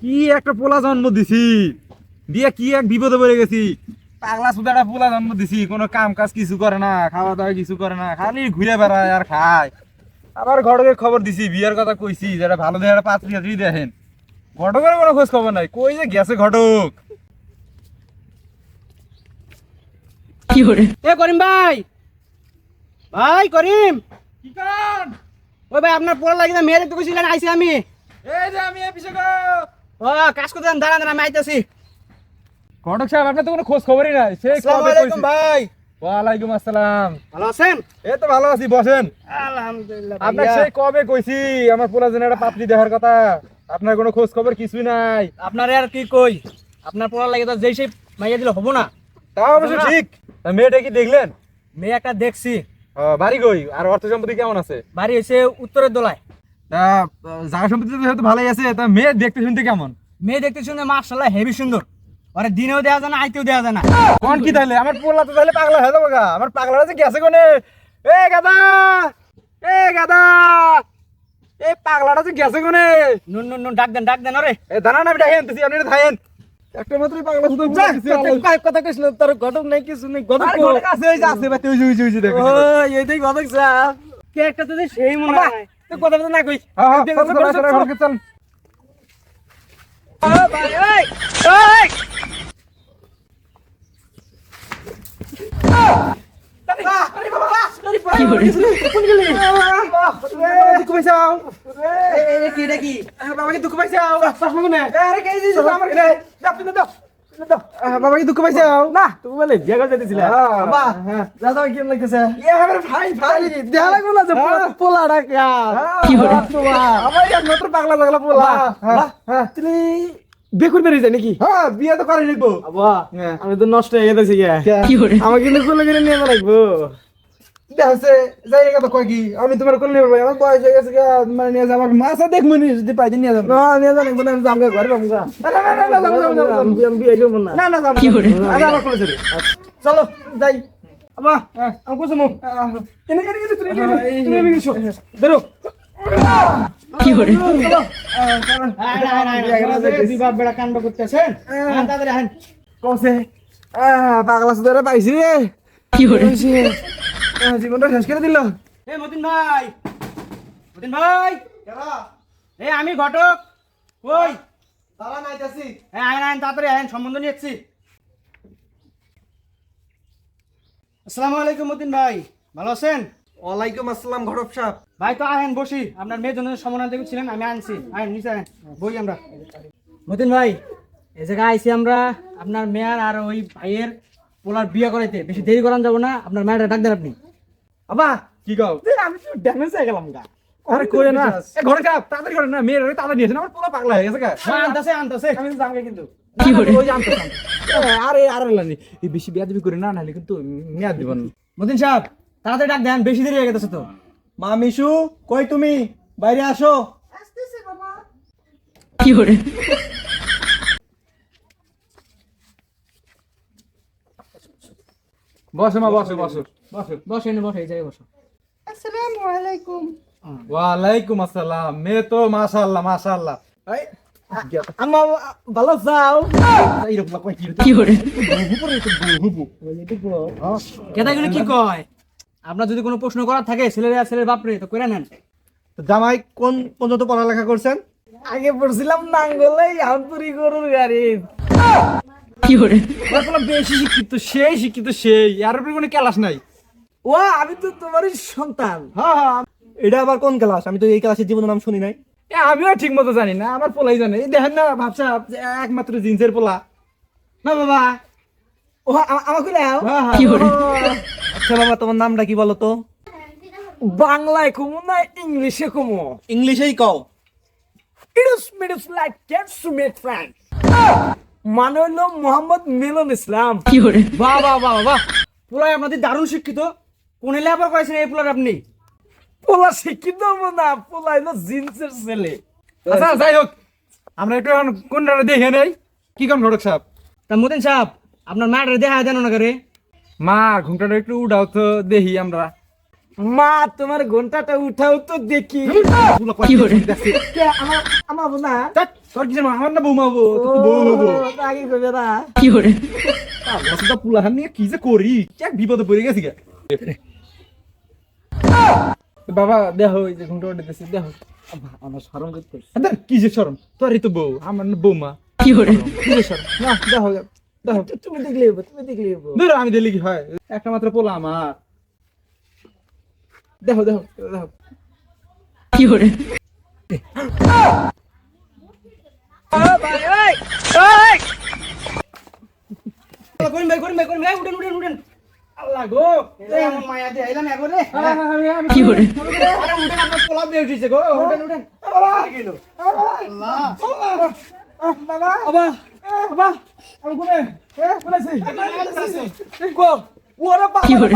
কি একটা পোলা জন্ম দিছি, দিয়ে কি এক বিপদে পড়ে গেছি। পাগলা সুদাটা পোলা জন্ম দিছি, কোনো কাম কাজ কিছু করে না, খাওয়া দাওয়া কিছু করে না, খালি ঘুরে বেড়ায় আর খায়। আবার ঘটকের খবর দিছি, বিয়ের কথা কইছি, যেটা ভালো দেখে একটা পাত্রী টাত্রী দেখেন। ঘটকের কোনো খোঁজ খবর নাই, কই যে গেছে ঘটক। এ করিম ভাই, ভাই করিম, কি কারণ? ওই ভাই আপনার পোলা লাগি না, মেয়ে দেখতে কইছিলেন, আইছি আমি। এই যে আমি এই পিছে ও কাজ করতে দাঁড়ান দাঁড়ান, আমি আইতাছি। ঘটক সাহেব, আপনার তো কোনো খোঁজ খবরই নাই। সেই আসসালামু কবে আলাইকুম কইছি। ভাই। ওয়ালাইকুম আসসালাম। ভালো আছেন? এই তো ভালো আছি, বসেন। আলহামদুলিল্লাহ আপনার ভাইয়া। সেই কবে কইছি আমার পোলা জন্য একটা পাত্রী দেখার কথা, আপনার কোনো খোঁজ খবর কিছুই নাই। আপনার আর কি কই, আপনার পোলা লাগে তো যেই সেই মাইয়া দিলে হবো না। তা অবশ্য ঠিক। তা মেয়েটা কি দেখলেন? মেয়ে একটা দেখছি, বাড়ি কই আর অর্থ সম্পত্তি কেমন আছে? বাড়ি হয়েছে উত্তরের দোলায়। তা জায়গা সম্পত্তি তো হয়তো ভালোই আছে, তা মেয়ে দেখতে শুনতে কেমন? মেয়ে দেখতে শুনে মাশাআল্লাহ হেভি সুন্দর, আরে দিনেও দেওয়া যায় না, আইতেও দেওয়া যায় না। কোন কি তাইলে আমার পোলা তো তাহলে পাগলা হয়ে যাবো গা। আমার পাগলা আছে গেছে কোনে? এ গাদা, এ গাদা, এই পাগলাটা যে গেছে কোনে? নুন নুন নুন, ডাক দেন আরে। এ দাঁড়ান, আমি ডাকেন তুই, আপনি থাকেন। একটা মাত্রই পাগলা শুধু কথা কইছিল তোর ঘটক নাই, কিছু নেই, ঘটক কো? আছে, ওই যে আছে, বাতি ওই যে ওই যে ওই যে দেখো। ও এইটাই ঘটক সাহেব, কে একটা তো সেই মনে হয় তো কথা বলতে না কই। হ্যাঁ, চল, চল, চল, চল, চল। ও ভাই, এই এই কি হরে কোন গেলি? দুঃখ পাইছাও? এই কি দেখি বাবাকে দুঃখ পাইছাও? পাস মনে আরে কে দিছিস আমার রে? আপনি দাও, দাও। বাবাকে দুঃখ পাইছাও? না তুমি বলে বিয়ে করতে দিছিলা বাবা। হ্যাঁ। দাদা কেমন লাগতেছে? আমার ভাই, ভাই। দেখা লাগলো না যে পোলা ডাকা কি হরে? আমার একমাত্র পাগলা পাগলা পোলা। হ্যাঁ, তুমি বিয়ে করবে রে নাকি? হ্যাঁ, বিয়ে তো করে নিবো। বাবা হ্যাঁ। আমি তো নষ্ট হয়ে গেছি কি হরে? আমাকে কিন্তু কোলে করে নিয়ে লাগবো। দেখছে যাই কথা কয় কি, আমি তোমার কোলে নেব, আমার বয়স হয়ে গেছে গা, মানে নিয়ে যাবার মাছা দেখবো নি, যদি পাইতে নিয়ে যাবো। না নিয়ে যান একবার আমি জামগা ঘরে পামগা। না না না না, যাবো, যাবো, যাবো, যাবো। আমি বিয়ে করব না। না না, যাবো, আরে আমার কোলে চলে। চলো যাই। আবা হ্যাঁ। আমি কোসম এনে এনে এনে তুমি তুমি আমি কিছু ধরো কি হরে? বিবাহ বেড়া কাণ্ড করতেছেন তাদের আহেন কসে পাগলা সুদারে পাইছি রে। কি হরে? জীবনটা শেষ করে দিল। এ মতিন ভাই, মতিন ভাই, এ আমি ঘটক, কই দাঁড়া নাইতাছি। হ্যাঁ আহেন আহেন তাড়াতাড়ি আহেন, সম্বন্ধ নিয়েছি। আসসালামু আলাইকুম মতিন ভাই, ভালো আছেন? ওয়ালাইকুম আসসালাম ঘটক সাহেব। ভাই তো আহেন বসি, আপনার মেয়ের জন্য সমাধান দেখছিলেন, আমি আনছি, আহেন নিচে আহেন বই আমরা। মতিন ভাই এই জায়গায় আইছি আমরা আপনার মেয়ের আর ওই ভাইয়ের পোলার বিয়ে করাইতে, বেশি দেরি করান যাবো না, আপনার মেয়েটা ডাক দেন আপনি। আবা কি কও? আমি তো ড্যামেজ হয়ে গেলাম গা। আরে কই না, এ ঘটক সাহেব তাড়াতাড়ি করেন না, মেয়ের তাড়াতাড়ি নিয়েছেন, আমার পুরো পাগলা হয়ে গেছে গা। আনতাছে আনতাছে আমি তো জামগে কিন্তু। কি করে? ওই যে আনতাছে। আরে আরে লানি, এই বেশি বিয়াদবি করে না, নাহলে কিন্তু মেয়াদ দিবেন। মতিন সাহেব তাড়াতাড়ি ডাক দেন, বেশি দেরি হয়ে গেছে তো। মা মিশু কই তুমি? বাইরে আসো। কি করে? বসো মা, বসো বসো বসো। বসে বসে এই জায়গায় বসো। আসসালামু আলাইকুম। ওয়ালাইকুম আসসালাম। মেয়ে তো মাশাআল্লাহ মাশাআল্লাহ। এই আম্মা ভালো যাও। এইরকম কই কি? কি করে? হুবু কেদাগুলো কি কয়? আপনার যদি কোনো প্রশ্ন করার থাকে ছেলের বাপরে তো করে নেন। তো জামাই কোন পর্যন্ত পড়ালেখা করছেন? আগে পড়ছিলাম নাঙ্গলে, আমপুরি গরুর গাড়ি। কি করে? বললাম বেশি শিক্ষিত, সেই শিক্ষিত সেই, আর উপরে কোনো ক্লাস নাই। ও আমি তো তোমারই সন্তান। হ্যাঁ হ্যাঁ, এটা আবার কোন ক্লাস? আমি তো এই ক্লাসের জীবনের নাম শুনি নাই। আমিও ঠিক মতো জানি না, আমার পোলাই জানে। এই দেখেন না ভাবছা একমাত্র জিন্সের পোলা না বাবা, ও আমাকে নাও। হ্যাঁ, হ্যাঁ। কি করে? আচ্ছা বাবা, তোমার নামটা কি বলো তো? বাংলায় কমু না ইংলিশে কমু? ইংলিশেই কও। It's meets like Gates to make friend. মানে হলো মোহাম্মদ মিলন ইসলাম। কি করে? বাহ বাহ বাহ বাহ, পোলাই আপনাদের দারুণ শিক্ষিত। কোন লেবার করেছেন এই পোলার আপনি? পোলা শিক্ষিত না, পোলা হলো জিন্সের ছেলে। আচ্ছা যাই হোক, আমরা একটু এখন কোনটা দেখে নেই। কি কোন ঘটক সাহেব? তা মতিন সাহেব আপনার মায়ের দেখা দেন না করে। মা ঘুমটাটা একটু উঠাও তো দেখি আমরা। মা তোমার ঘন্টাটা উঠাও তো দেখি পুলা কয় দেখছি কে, আমার বোনা তোর কিছু আমার না বৌমা হবো তোর তো বউ হবো আগে কইবে না পাগলা পুলা হান নিয়ে কি যে করি কি এক বিপদে পড়ে গেছি গা বাবা দেখো এই যে ঘন্টা উঠেছি দেখো আমার শরম করতে আদার কি যে শরম তোরই তো বউ আমার না বৌমা কি যে শরম না দেখো দেখো তুমি দেখলে ধর আমি দিলে কি হয় একটা মাত্র পোলা আমার দেখো দেখো দেখো করিম ভাই উঠেন আল্লাহ গো এই আমার মায়া দে আইলাম একবারে কি করে আরে উঠেন আপনার পোলা দিয়ে উঠিছে গো উঠেন বাবা গেল আল্লাহ বাবা বাবা বাবা আমি কোনে কোনে গো ওরে বাবা কি করে